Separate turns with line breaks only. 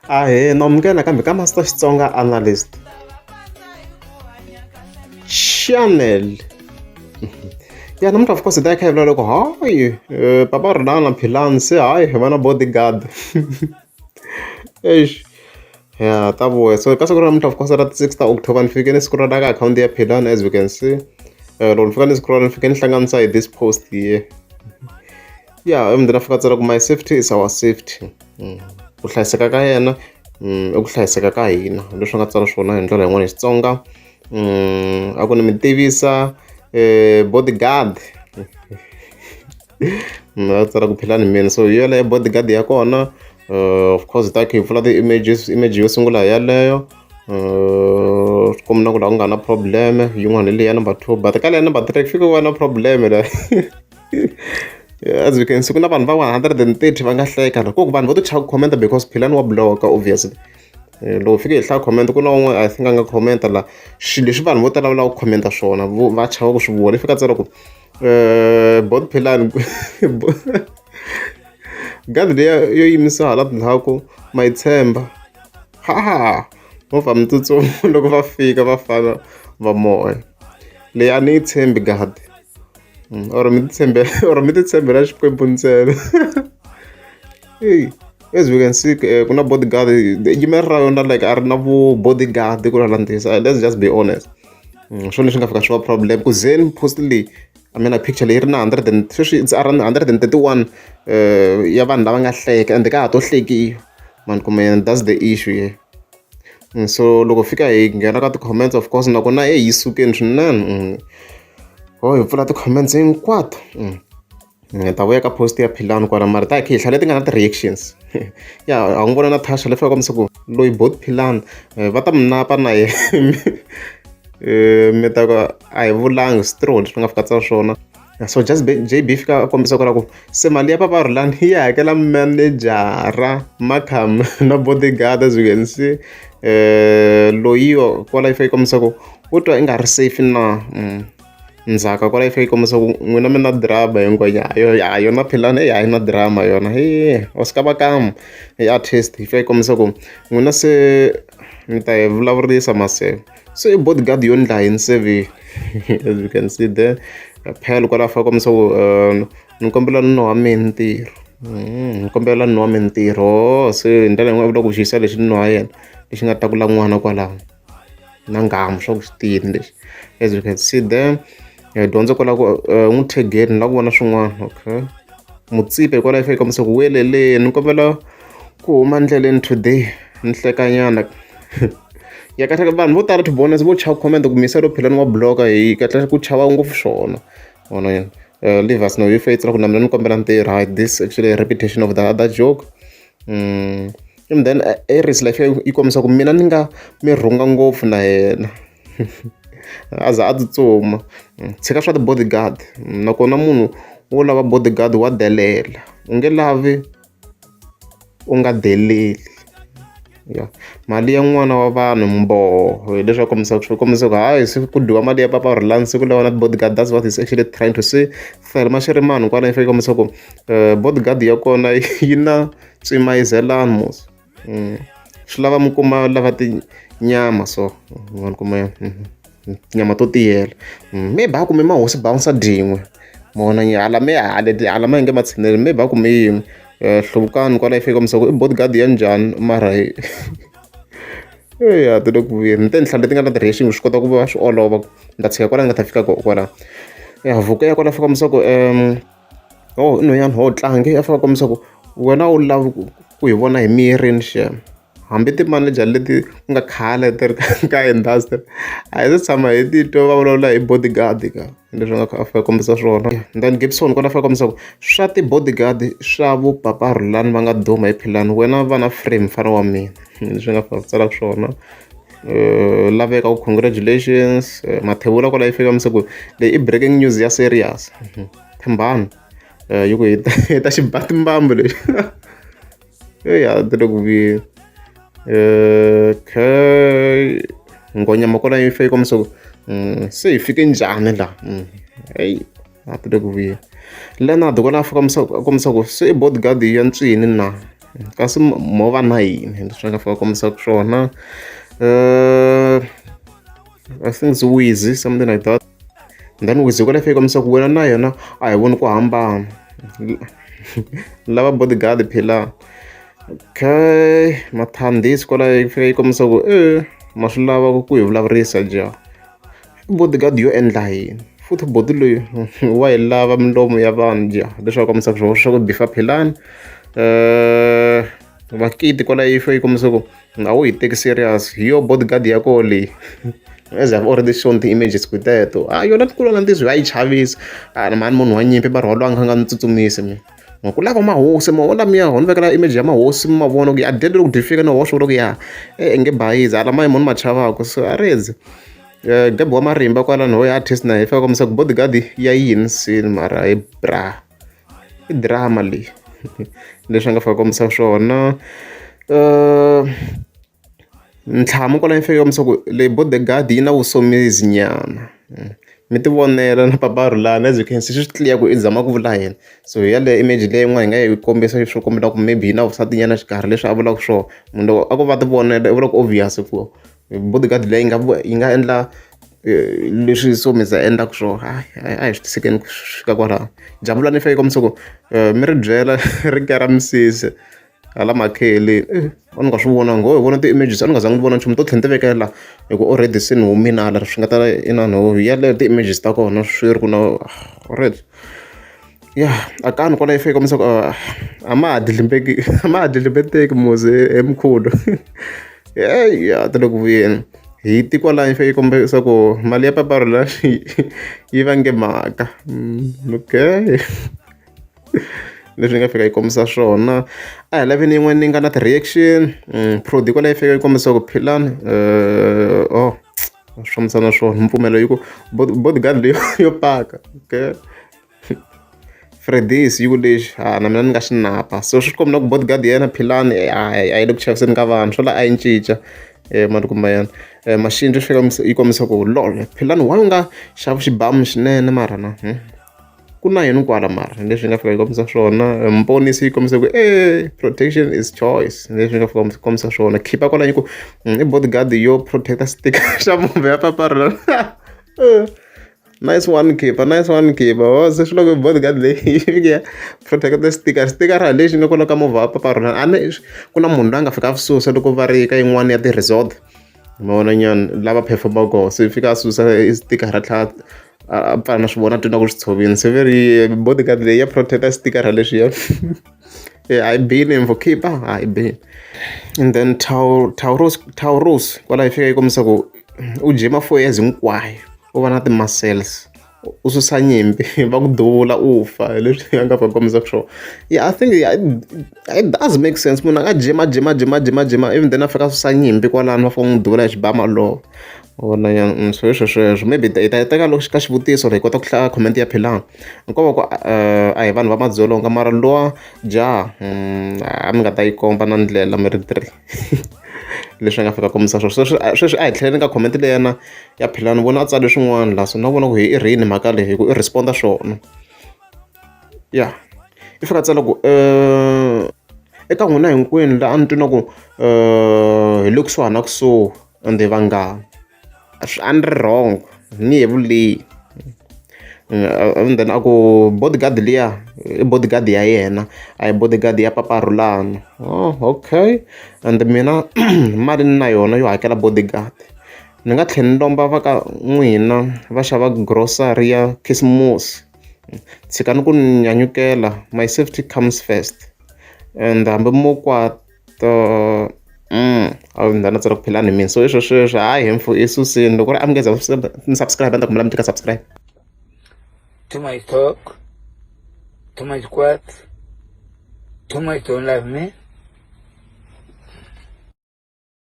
Ahee, nomkela kambe ka Master Xitsonga Analyst Channel. Ya namuntlha of course hi ta kha hi vula loko hayi papa Rhulani and Philani se hayi hi va na bodyguard. Eish. Ya ta vuya so ka siku ra namuntlha of course ra 6 ta October ni fike ni scroll ka akhawunti ya Philani as you can see. Loko ni fika ni scroll ni fike ni hlanganisa hi this post here. Ya emundeni a fika tsala ku my safety is our safety. Ku hlayiseka ka yena i ku hlayiseka ka hina leswi nga tsala swona hi ndlela yin'wana hi Xitsonga. A ku ni mi tivisa bodyguard a tsala ku Philani mina so hi yaleyo bodyguard ya kona. Of course hi ta kha hi pfula image yo sungula hi yaleyo. Kombela ku laha ku nga na problem yin'wana hi leya number 2 but ka leya number 3 ku fike ku va na problem la. As you can see ku na vanhu va 130 va nga hleka loko ku vanhu vo to chava ku commenta because Philani wa block obviously. Loko fike hi hlaya comment ku na un'we I think a nga commenta la swilo leswi vanhu vo tala va lava ku commenta swona va chava ku swi vona i fika tsala ku bot Philani gadi leya yo yimisa hala tindhaku ma yi tshemba ha movha mi tsutsuma loko va fika vafana va moya leyi a ni yi tshembi gadi or mi titshembela xikwembu ntsena. As we can see ku na bodyguard yimeri ra yona like a ri na vu bodyguard ku landisa let's just be honest. Swona leswi nga fika swi va problem ku zeni post leyi I mean a picture leyi ri na 131 ya vanhu lava nga hleka ende ka ha to hlekiwa man kumbe that's the issue here. So loko fika hi nghena ka ti-comments of course nakona hi sukeni swinene. Hi pfula ti-comments hinkwato. Hi ta vuya ka post ya Philani kwala mara ta hi kha hi hlaya leti nga na ti-reactions. Ya a n'wi vona na Tasha leyi fika kombisa ku loyi bot Philani va ta mi napa na yena. Mi ta ku a hi vulangi straw leswi nga fika tsala swona. So just JB fika a kombisa ku se mali ya papa Rhulani yi hakela manejara makham na bodyguard as you can see. Loyiwa kwala yi fika yi kombisa ku u twa i nga ri safe na ndzhaka kwala yi fika yi kombisa ku n'wina mi na drama hinkwayo yona Philani a yi na drama yona o sika va kam hi artist yi fika yi kombisa ku n'wina se mi ta hi vulavurisa maseve so i bodyguard yo ndla hi nseve as you can see there. Phela kwala fika kombisa ku ni kombela nno wa mintirho ni kombela nno wa mintirho se hi ndlela yin'wana vula ku xiyisa lexi nno wa yena lexi nga ta kula n'wana kwalaho na ngamu swa ku swi tiyini lexi as you can see there. Dyondzo kwala ku n'wi thegeni la ku vona swin'wana okay mutsipe kwala yi fika yi kombisa ku weleleni ni kombela ku huma ndleleni today ni hlekanyana. Ya kahle vanhu vo tala to be honest vo chava comment ku misa ro Philani wa bloga hi kahle ku chava ngopfu swona vona yena. Leave us know if it's ku na mina ni kombela ntirho right this actually a repetition of the other joke. And then Aries life yi kombisa ku mina ni nga mi rhunga ngopfu na yena. A za a tsutsuma tshika swa ti-bodyguard nakona munhu wo lava bodyguard wa delela u nge lavi u nga deleli. Ya mali ya n'wana wa vanhu mboho hi leswi swi kombisa ku hayi se ku dyiwa mali ya papa Rhulani siku lava na bodyguard that's what he's actually trying to say. Thelma Shirimani kwala yi fika yi kombisa ku bodyguard ya kona yi na tsumayizelani mos swi lava mi kuma lava tinyama so mi kuma nyama to tiyela maybe a kume mahosi bouncer din'we mona hala ma hi nge ma tshineli maybe a kume yin'we. Hluvukani kwala yi fika kombisa ku i bodyguard ya njhani mara ya ti le ku vuyeni ni te ni hlaya leti nga na ti-reaction swi kota ku va swi olova ni ta tshika kwala ni nga ta fika kwala. Ya vuka ya kwala fika kombisa ku i nhwanyana tlangi ya fika kombisa ku wena u lava ku hi vona hi mirini xema hambi ti-manager leti ku nga khale ti ri ka industry a hi se tshama hi titwa va vulavula hi bodyguard ka leswi nga a fika kombisa swona. Then Gibson kwala fika kombisa ku swa ti-bodyguard swa vo papa Rhulani va nga duma hi Philani wena va na frame mfana wa mina leswi nga fika tsala swona. Laveka ku congratulations Mathebula kwala yi fika kombisa ku leyi i breaking news ya serious. Thembani yi ku hi ta xibatimbambu lexi ya ti le ku vuyeni. Ngonyama kwala yi fika kombisa ku se hi fike njhani la a ti le ku vuyeni. Leonard kwala fika kombisa ku se i bodyguard ya ntswini na kasi movha na yini leswi nga fika kombisaka swona. I think it's Wheezy, something like that. And then Wheezy kwala fika kombisa ku wena na yena a hi voni ku hambana. Lava Bodyguard phela. Okay, mathandisi kwala fika yi kombisa ku ma swi lava ku hi vulavurisa ja. Bodyguard yo endla yini futhi body loyi wa hi lava milomu ya vanhu ja leswaku kombisa ku swa ku bifa Philani. Vakiti kwala yi fika yi kombisa ku a wu hi teki serious hi yo Bodyguard ya koho leyi. As I've already shown the images ku teto yona tikulu na ntizo a yi chavisa na mani munhu wa nyimpi barholo a nga ni tsutsumisi mi ku lava mahosi ma wona miya ni vekela image ya mahosi mi ma vona ku ya dede loko difika ni hoxa loko ya nge bayizi ala ma hi munhu ma chavaka so a rezi gabi wa marimba kwala no ya artist na hi fika kombisa ku Bodyguard ya yini sini mara hi i drama leyi leswi nga fika kombisa swona. Ntlhamu kwala yi fika kombisa ku leyi Bodyguard yi na vusomisi nyana mi ti vonela na papa Rhulani as you can see swi clear ku i zama ku vula yena so hi yaleyo image leyi yin'wana hi nga yi kombisa swo kombela ku maybe yi na vusati nyana xikarhi leswi a vulaka swona munhu loko a ko va ti vonela i vula ku obvious ku Bodyguard leyi yi nga endla leswi Somizi a endlaka swona a hi swi tisekeni ku fika kwalaho. Jabulani yi fika yi kombisa ku mi ri byela ri kera misisi hala makheli a ni nga swi vonangi ho hi vona ti-images a ni nga zangi ni vona nchumu to tlhela ni ti vekela hi ku already se ni humini hala swi nga ta inani hi yaleyo ti-images ta kona swi ri ku na already a kani kwala yi fika kombisa ku a ma ha dilimbeteki muzi emkhulu ti le ku vuyeni hi ti kwala yi fika yi kombisa ku mali ya papa Rhulani yi vange mhaka okay. Leswi nga fika yi kombisa swona a hi laveni yin'wana ni nga na ti-reaction prodi kwala yi fika yi kombisa ku Philani swi fambisana swona mpfumelo yi ku Bodyguard leyi yo paka okay. Fredis yi ku lexi na mina ni nga xi napa so swi kombela ku Bodyguard yena Philani a yi le ku chaviseni ka vanhu swo la a yi cinca malukumba yena machine swi fika yi kombisa ku lol Philani why u nga xavi xibamu xinene mara na ku na yini kwala mara leswi nga fika yi kombisa swona. Mponisi yi kombisa ku protection is choice leswi nga fika kombisa swona khipa kwala yi ku i Bodyguard yo protecta sticker xa movha ya papa Rhulani. Nice one khipa se swi loko Bodyguard leyi yi protecta sticker lexi nga kwala ka movha wa papa Rhulani a ni ku na munhu loyi a nga fika a susa loko va ri ka yin'wana ya ti-resort ma vona nyana lava performaka koho se fika a susa sticker tlha a pfala na swi vona twi na ku swi tshovini se veri Bodyguard leyi ya protecta sticker leswiya a yi bini info khipa a yi bini. And then Taurus kwala yi fika yi kombisa ku u jima 4 years hinkwayo u va na ti-muscles u susa nyimpi va ku duvula u fa leswi a nga fika kombisa swona I think it does make sense munhu a nga jima even then a fika a susa nyimpi kwalano va fika n'wi duvula hi xibama lowo vona nyana sweswo maybe hi ta teka loko ka xivutiso hi kota ku hlaya comment ya Philani nkovo ku a hi vanhu va madzolonga mara lowa jaha a mi nga ta yi komba na ndlela mi ri 3 leswi nga fika kombisa sweswi a hi tlheleni ka comment leyi yena ya Philani vona a tsale swin'wana laha so na vona ku hi i rini mhaka leyi hi ku i responda swona i fika tsala ku eka n'wina hinkwenu laha a ni twi na ku hi le kusuhana na kusuhi ende vanghana a ni ri wrong ni hi vulehi and then a ku Bodyguard liya i Bodyguard ya yena a hi Bodyguard ya papa Rhulani okay and mina mali ni na yona yo hakela Bodyguard ni nga tlhela ni lomba va ka n'wina va xava grocery ya Christmas tshikani ku ni nyanyukela my safety comes first and hambi mo kwata a ndana tsala ku Philani mina so sweswo hayi hemfu i susini loko ri a mi ngeza ni subscribe anda kumela mi tika subscribe.
Too much talk, too much quote, too much don't love me.